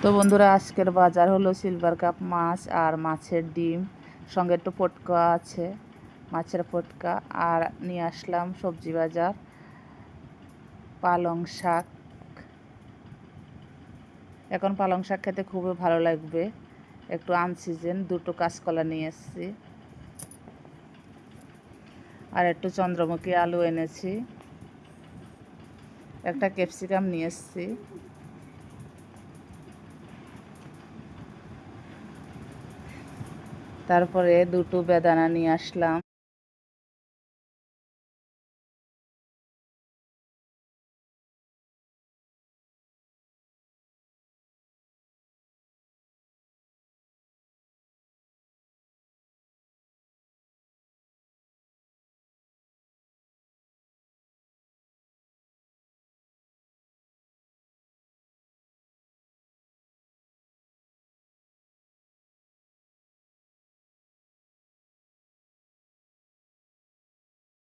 তো বন্ধুরা, আজকের বাজার হলো সিলভার কাপ মাছ আর মাছের ডিম, সঙ্গে একটু পটকা আছে, মাছের পটকা। আর নিয়ে আসলাম সবজি বাজার, পালং শাক। এখন পালং শাক খেতে খুবই ভালো লাগবে, একটু আনসিজন। দুটো কাঁচকলা নিয়ে এসেছি, আর একটু চন্দ্রমুখী আলু এনেছি, একটা ক্যাপসিকাম নিয়ে এসেছি, তারপরে দুটো বেদানা নিয়ে আসলাম,